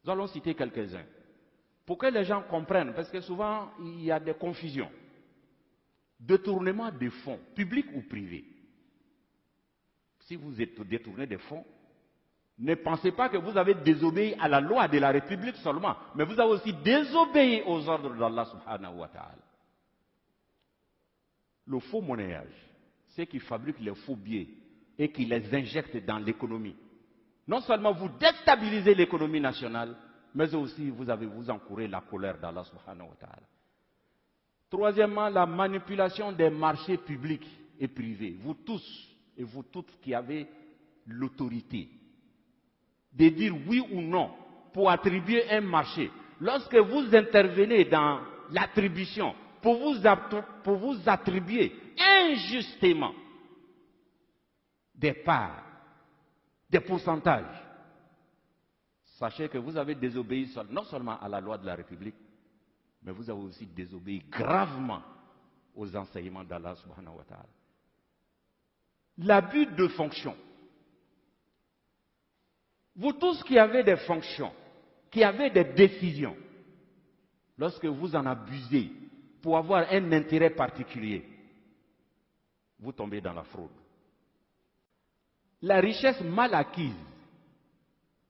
Nous allons citer quelques-uns. Pour que les gens comprennent, parce que souvent, il y a des confusions. Détournement des fonds, publics ou privés. Si vous détournez des fonds, ne pensez pas que vous avez désobéi à la loi de la République seulement, mais vous avez aussi désobéi aux ordres d'Allah subhanahu wa ta'ala. Le faux monnayage, ceux qui fabriquent les faux billets et qui les injectent dans l'économie. Non seulement vous déstabilisez l'économie nationale, mais aussi vous encourez la colère d'Allah subhanahu wa ta'ala. Troisièmement, la manipulation des marchés publics et privés. Vous tous et vous toutes qui avez l'autorité de dire oui ou non pour attribuer un marché. Lorsque vous intervenez dans l'attribution pour vous attribuer injustement des parts, des pourcentages, sachez que vous avez désobéi non seulement à la loi de la République, mais vous avez aussi désobéi gravement aux enseignements d'Allah subhanahu wa ta'ala. L'abus de fonction. Vous tous qui avez des fonctions, qui avez des décisions, lorsque vous en abusez pour avoir un intérêt particulier, vous tombez dans la fraude. La richesse mal acquise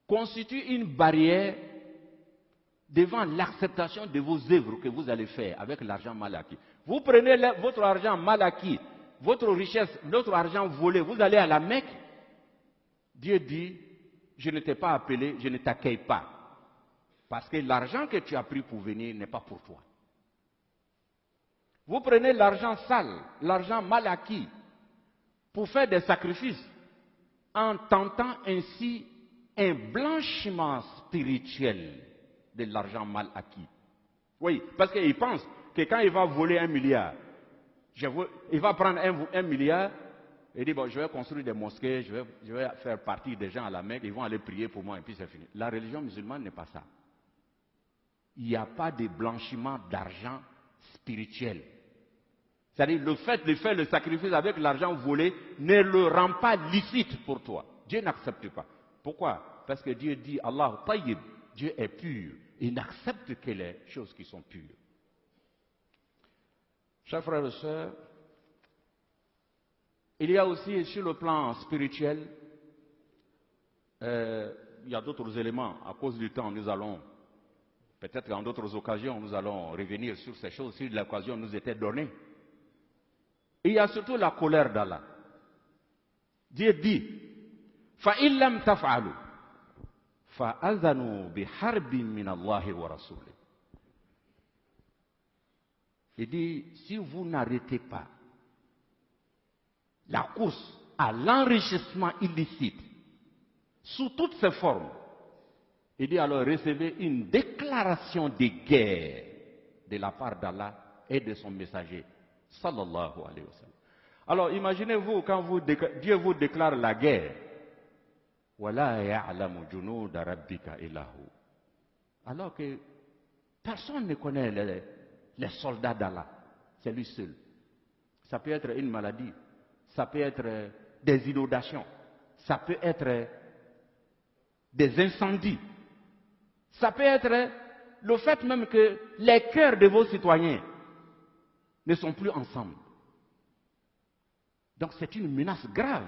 constitue une barrière devant l'acceptation de vos œuvres que vous allez faire avec l'argent mal acquis. Vous prenez votre argent mal acquis, votre richesse, votre argent volé, vous allez à la Mecque. Dieu dit, je ne t'ai pas appelé, je ne t'accueille pas. Parce que l'argent que tu as pris pour venir n'est pas pour toi. Vous prenez l'argent sale, l'argent mal acquis, pour faire des sacrifices, en tentant ainsi un blanchiment spirituel de l'argent mal acquis. Oui, parce qu'il pense que quand il va voler 1 milliard, il va prendre 1 milliard et dire, bon, je vais construire des mosquées, je vais faire partie des gens à la Mecque, ils vont aller prier pour moi et puis c'est fini. La religion musulmane n'est pas ça. Il n'y a pas de blanchiment d'argent spirituel. C'est-à-dire le fait de faire le sacrifice avec l'argent volé ne le rend pas licite pour toi. Dieu n'accepte pas. Pourquoi? Parce que Dieu dit, Allah tayyib, Dieu est pur. Il n'accepte que les choses qui sont pures. Chers frères et sœurs, il y a aussi sur le plan spirituel, il y a d'autres éléments. À cause du temps, nous allons, peut-être en d'autres occasions, nous allons revenir sur ces choses si l'occasion nous était donnée. Et il y a surtout la colère d'Allah. Dieu dit, فَإِن لَمْ تَفْعَلُوا فَأَذَنُوا بِحَرْبٍ مِّنَ اللَّهِ وَرَسُولِهِ. Il dit, si vous n'arrêtez pas la course à l'enrichissement illicite, sous toutes ses formes, il dit alors recevez une déclaration de guerre de la part d'Allah et de son messager, sallallahu alayhi wa sallam. Alors imaginez-vous quand Dieu vous déclare la guerre, وَلَا يَعْلَمُ جُنُودَ رَبِّكَ إِلَّا هُ. Alors que personne ne connaît les soldats d'Allah, c'est lui seul. Ça peut être une maladie, ça peut être des inondations, ça peut être des incendies, ça peut être le fait même que les cœurs de vos citoyens ne sont plus ensemble. Donc c'est une menace grave.